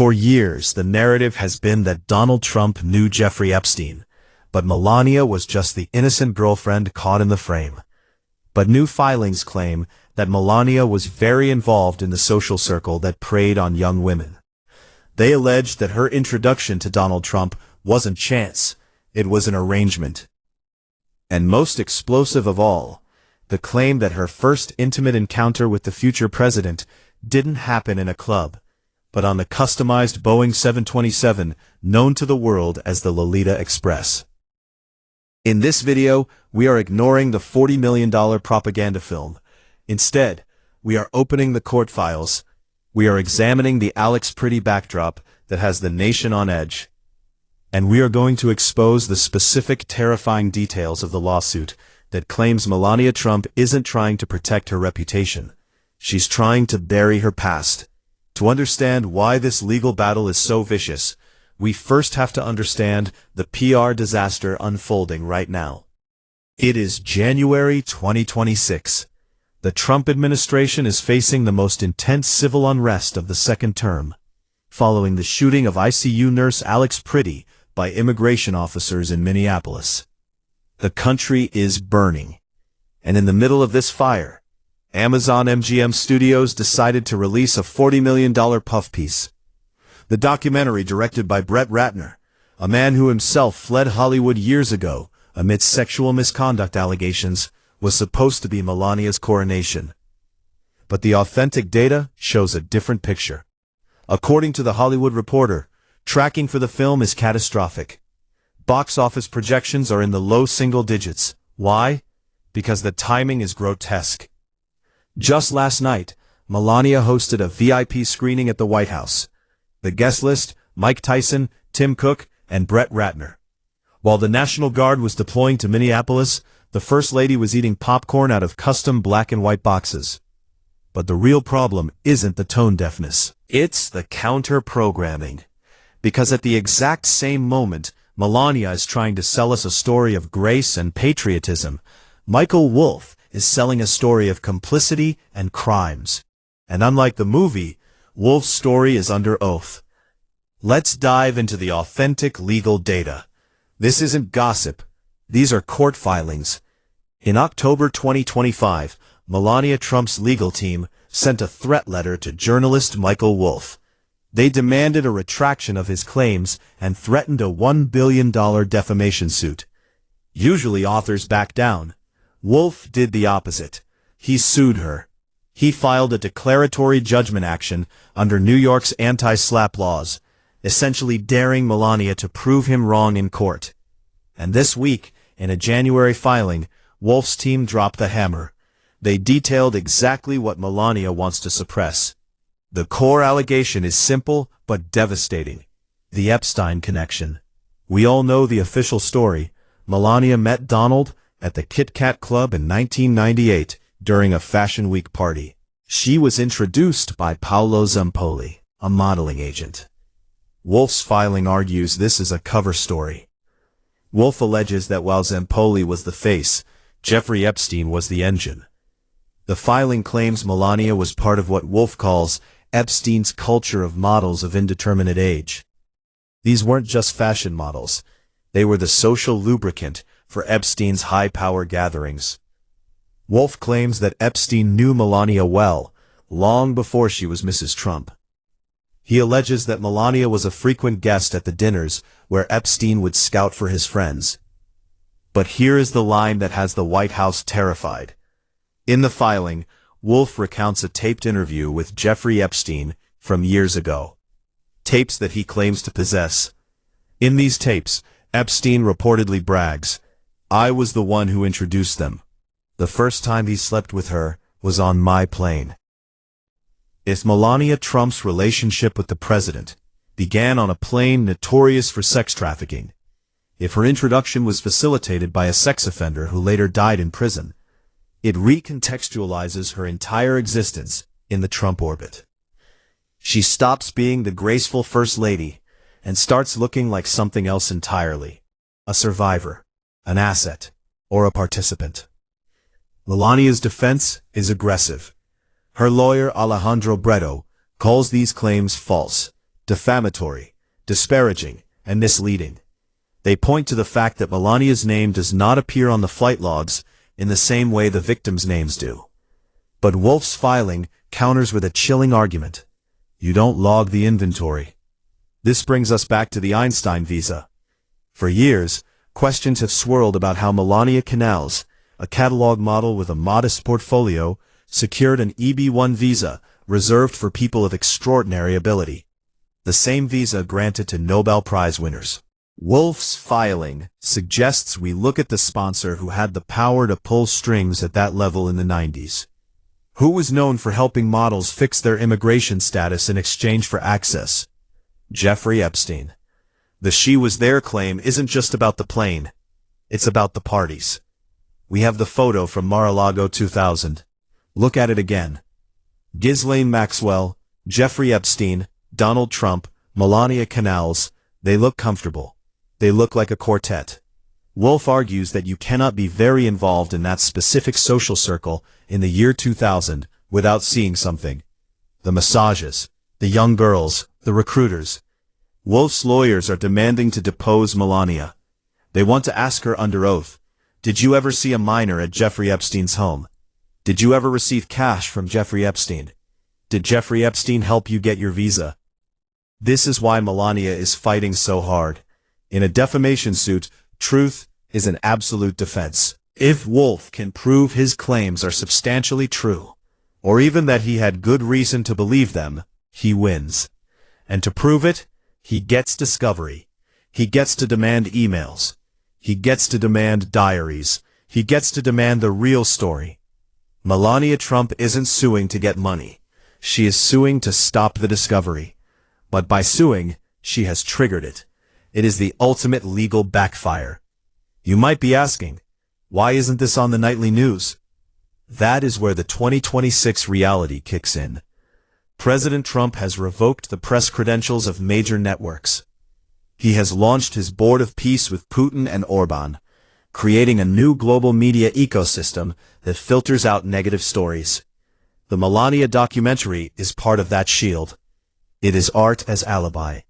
For years, the narrative has been that Donald Trump knew Jeffrey Epstein, but Melania was just the innocent girlfriend caught in the frame. But new filings claim that Melania was very involved in the social circle that preyed on young women. They alleged that her introduction to Donald Trump wasn't chance, it was an arrangement. And most explosive of all, the claim that her first intimate encounter with the future president didn't happen in a club, but on the customized Boeing 727 known to the world as the Lolita Express. In this video, we are ignoring the $40 million propaganda film. Instead, we are opening the court files. We are examining the Alex Pretty backdrop that has the nation on edge. And we are going to expose the specific terrifying details of the lawsuit that claims Melania Trump isn't trying to protect her reputation. She's trying to bury her past. To understand why this legal battle is so vicious, we first have to understand the PR disaster unfolding right now. It is January 2026. The Trump administration is facing the most intense civil unrest of the second term, following the shooting of ICU nurse Alex Pretty by immigration officers in Minneapolis. The country is burning, and in the middle of this fire, Amazon MGM Studios decided to release a $40 million puff piece. The documentary, directed by Brett Ratner, a man who himself fled Hollywood years ago amidst sexual misconduct allegations, was supposed to be Melania's coronation. But the authentic data shows a different picture. According to The Hollywood Reporter, tracking for the film is catastrophic. Box office projections are in the low single digits. Why? Because the timing is grotesque. Just last night, Melania hosted a VIP screening at the White House. The guest list, Mike Tyson, Tim Cook, and Brett Ratner. While the National Guard was deploying to Minneapolis, the First Lady was eating popcorn out of custom black and white boxes. But the real problem isn't the tone deafness. It's the counter-programming. Because at the exact same moment, Melania is trying to sell us a story of grace and patriotism, Michael Wolff is selling a story of complicity and crimes. And unlike the movie, Wolff's story is under oath. Let's dive into the authentic legal data. This isn't gossip. These are court filings. In October 2025, Melania Trump's legal team sent a threat letter to journalist Michael Wolff. They demanded a retraction of his claims and threatened a $1 billion defamation suit. Usually authors back down. Wolff did the opposite. He sued her. He filed a declaratory judgment action under New York's anti-SLAPP laws, essentially daring Melania to prove him wrong in court. And this week, in a January filing, Wolff's team dropped the hammer. They detailed exactly what Melania wants to suppress. The core allegation is simple but devastating. The Epstein connection. We all know the official story. Melania met Donald at the Kit Kat Club in 1998 during a Fashion Week party. She was introduced by Paolo Zampoli, a modeling agent. Wolff's filing argues this is a cover story. Wolff alleges that while Zampoli was the face, Jeffrey Epstein was the engine. The filing claims Melania was part of what Wolff calls Epstein's culture of models of indeterminate age. These weren't just fashion models. They were the social lubricant for Epstein's high-power gatherings. Wolff claims that Epstein knew Melania well, long before she was Mrs. Trump. He alleges that Melania was a frequent guest at the dinners where Epstein would scout for his friends. But here is the line that has the White House terrified. In the filing, Wolff recounts a taped interview with Jeffrey Epstein from years ago. Tapes that he claims to possess. In these tapes, Epstein reportedly brags, "I was the one who introduced them. The first time he slept with her was on my plane." If Melania Trump's relationship with the president began on a plane notorious for sex trafficking, if her introduction was facilitated by a sex offender who later died in prison, it recontextualizes her entire existence in the Trump orbit. She stops being the graceful First Lady and starts looking like something else entirely. A survivor, an asset, or a participant. Melania's defense is aggressive. Her lawyer Alejandro Breto calls these claims false, defamatory, disparaging, and misleading. They point to the fact that Melania's name does not appear on the flight logs in the same way the victims' names do. But Wolff's filing counters with a chilling argument. You don't log the inventory. This brings us back to the Epstein visa. For years, questions have swirled about how Melania Canals, a catalog model with a modest portfolio, secured an EB-1 visa reserved for people of extraordinary ability. The same visa granted to Nobel Prize winners. Wolff's filing suggests we look at the sponsor who had the power to pull strings at that level in the 90s. Who was known for helping models fix their immigration status in exchange for access? Jeffrey Epstein. The "she was there" claim isn't just about the plane. It's about the parties. We have the photo from Mar-a-Lago 2000. Look at it again. Ghislaine Maxwell, Jeffrey Epstein, Donald Trump, Melania Canals, they look comfortable. They look like a quartet. Wolff argues that you cannot be very involved in that specific social circle in the year 2000 without seeing something. The massages, the young girls, the recruiters. Wolff's lawyers are demanding to depose Melania. They want to ask her under oath, did you ever see a minor at Jeffrey Epstein's home? Did you ever receive cash from Jeffrey Epstein? Did Jeffrey Epstein help you get your visa? This is why Melania is fighting so hard. In a defamation suit, truth is an absolute defense. If Wolff can prove his claims are substantially true, or even that he had good reason to believe them, he wins. And to prove it, he gets discovery. He gets to demand emails. He gets to demand diaries. He gets to demand the real story. Melania Trump isn't suing to get money. She is suing to stop the discovery. But by suing, she has triggered it. It is the ultimate legal backfire. You might be asking, why isn't this on the nightly news? That is where the 2026 reality kicks in. President Trump has revoked the press credentials of major networks. He has launched his board of peace with Putin and Orban, creating a new global media ecosystem that filters out negative stories. The Melania documentary is part of that shield. It is art as alibi.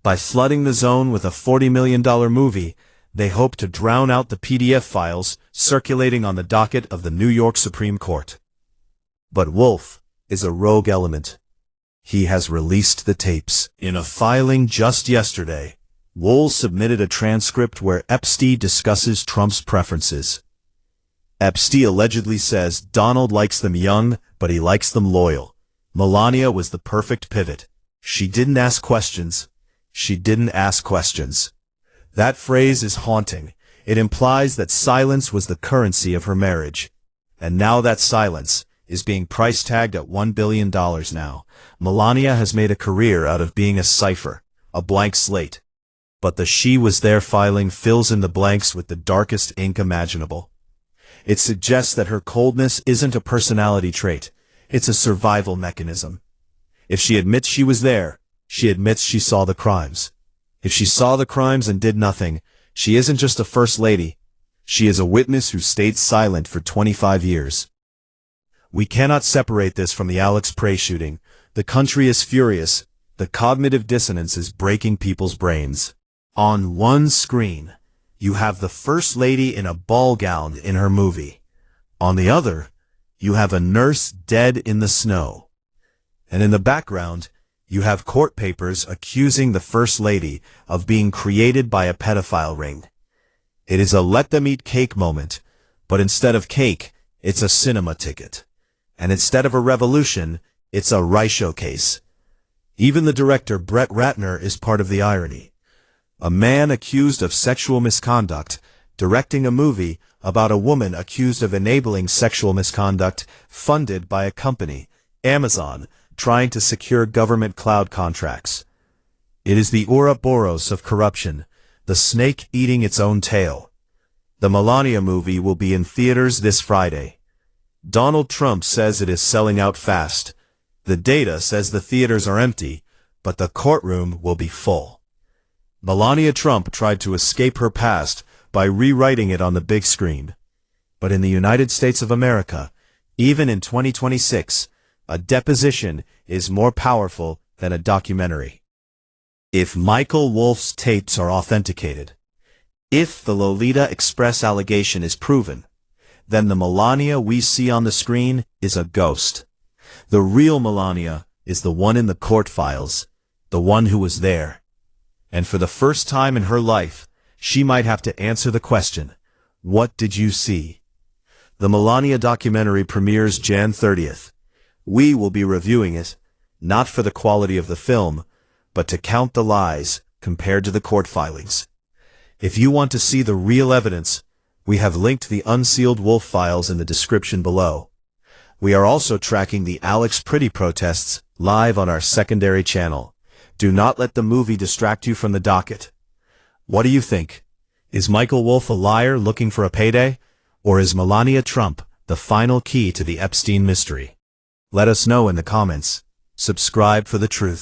By flooding the zone with a $40 million movie, they hope to drown out the PDF files circulating on the docket of the New York Supreme Court. But Wolff is a rogue element. He has released the tapes. In a filing just yesterday, Wolff submitted a transcript where Epstein discusses Trump's preferences. Epstein allegedly says Donald likes them young, but he likes them loyal. Melania was the perfect pivot. She didn't ask questions. She didn't ask questions. That phrase is haunting. It implies that silence was the currency of her marriage. And now that silence is being price tagged at $1 billion now. Melania has made a career out of being a cipher, a blank slate. But the "she was there" filing fills in the blanks with the darkest ink imaginable. It suggests that her coldness isn't a personality trait. It's a survival mechanism. If she admits she was there, she admits she saw the crimes. If she saw the crimes and did nothing, she isn't just a first lady. She is a witness who stayed silent for 25 years. We cannot separate this from the Alex Prey shooting. The country is furious. The cognitive dissonance is breaking people's brains. On one screen, you have the first lady in a ball gown in her movie. On the other, you have a nurse dead in the snow. And in the background, you have court papers accusing the First Lady of being created by a pedophile ring. It is a let them eat cake moment, but instead of cake, it's a cinema ticket. And instead of a revolution, it's a Reich showcase. Even the director Brett Ratner is part of the irony. A man accused of sexual misconduct, directing a movie about a woman accused of enabling sexual misconduct, funded by a company, Amazon, trying to secure government cloud contracts. It is the Ouroboros of corruption, the snake eating its own tail. The Melania movie will be in theaters this Friday. Donald Trump says it is selling out fast. The data says the theaters are empty, but the courtroom will be full. Melania Trump tried to escape her past by rewriting it on the big screen. But in the United States of America, even in 2026, a deposition is more powerful than a documentary. If Michael Wolff's tapes are authenticated, if the Lolita Express allegation is proven, then the Melania we see on the screen is a ghost. The real Melania is the one in the court files, the one who was there. And for the first time in her life, she might have to answer the question, what did you see? The Melania documentary premieres Jan 30th. We will be reviewing it, not for the quality of the film, but to count the lies compared to the court filings. If you want to see the real evidence, we have linked the unsealed Wolff files in the description below. We are also tracking the Alex Pretty protests live on our secondary channel. Do not let the movie distract you from the docket. What do you think? Is Michael Wolff a liar looking for a payday? Or is Melania Trump the final key to the Epstein mystery? Let us know in the comments. Subscribe for the truth.